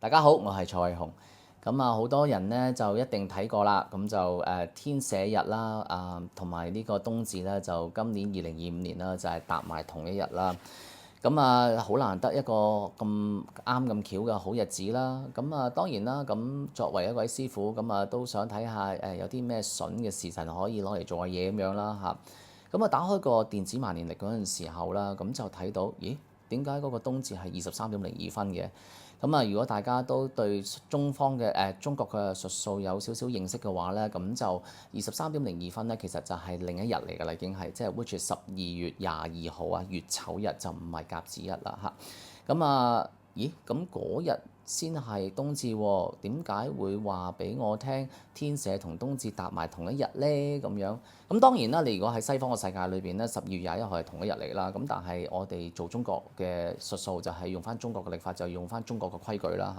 大家好，我係蔡偉雄。咁啊，好多人咧就一定睇過啦。咁就天赦日啦，同埋呢個冬至咧，就今年2025年啦，就係搭埋同一日啦。咁啊，好難得一個咁啱咁巧嘅好日子啦。咁啊，當然啦，咁作為一位師傅，咁啊都想睇下有啲咩筍嘅時辰可以攞嚟做下嘢咁樣啦嚇。咁啊，打開個電子萬年曆嗰陣時候啦，咁就睇到，咦？點解嗰個冬至係23.02分嘅？咁啊，如果大家都對中方嘅中國嘅術數有少少認識嘅話咧，咁就23.02分咧，其實就係另一日嚟㗎啦，已經係即係 which is 12月22號啊，乙丑日就唔係甲子日啦嚇。咁啊，咦？咁嗰日先係冬至喎，點解會話俾我聽天赦同冬至搭埋同一日咧？咁樣咁當然啦，你如果喺西方嘅世界裏邊咧，12月21號係同一日嚟啦。咁但係我哋做中國嘅術數就係用翻中國嘅曆法，就用翻中國嘅規矩啦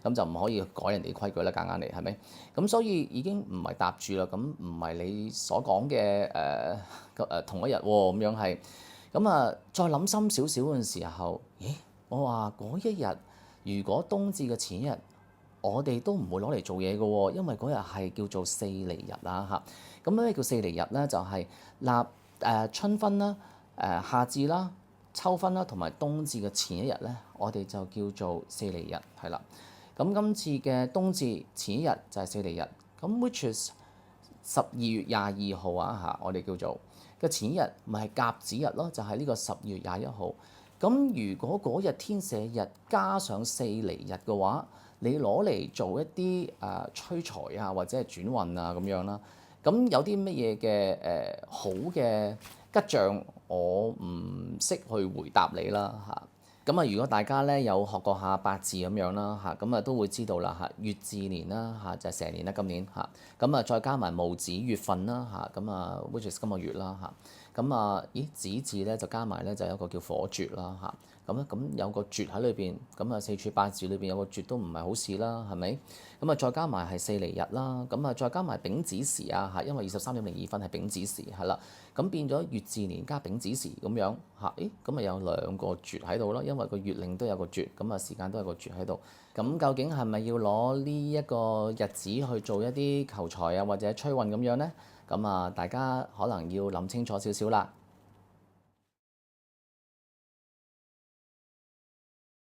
嚇。咁就唔可以改人哋規矩啦，夾硬嚟係咪？咁所以已經唔係搭住啦，咁唔係你所講嘅同一日喎，咁樣係。咁啊，再諗深少少嘅時候，咦？我話嗰一日，如果冬至嘅前一日，我哋都唔會攞嚟做嘢嘅喎，因為嗰日係叫做四離日啦嚇。咁咩叫四離日咧？就係春分啦、夏至啦、秋分啦同埋冬至嘅前一日咧，我哋就叫做四離日係啦。咁今次嘅冬至前一日就係四離日，咁 which is 12月22號嚇，我哋叫做嘅前一日，咪係甲子日咯，就係呢個10月21號。咁如果嗰日天赦日加上四離日嘅話，你攞嚟做一啲催財啊，或者係轉運啊咁樣啦。咁有啲乜嘢嘅好嘅吉象，我唔識去回答你啦嚇。咁啊，如果大家咧有學過下八字咁樣啦嚇，咁啊都會知道啦嚇，乙巳年啦嚇就係蛇年啦今年嚇，咁啊再加埋戊子月份啦嚇，咁啊 which is 今個月啦嚇，咁啊咦子字咧就加埋咧就有一個叫火絕啦嚇。咁有個絕喺裏邊，咁啊四柱八字裏邊有個絕都唔係好事啦，係咪？咁啊再加埋係四離日啦，咁啊再加埋丙子時啊嚇，因為23.02分係丙子時係啦，咁變咗乙巳年加丙子時咁樣嚇，咁啊有兩個絕喺度咯，因為個月令都有個絕，咁啊時間都有個絕喺度。咁究竟係咪要攞呢一個日子去做一啲求財啊或者催運咁樣呢？咁啊大家可能要諗清楚少少啦。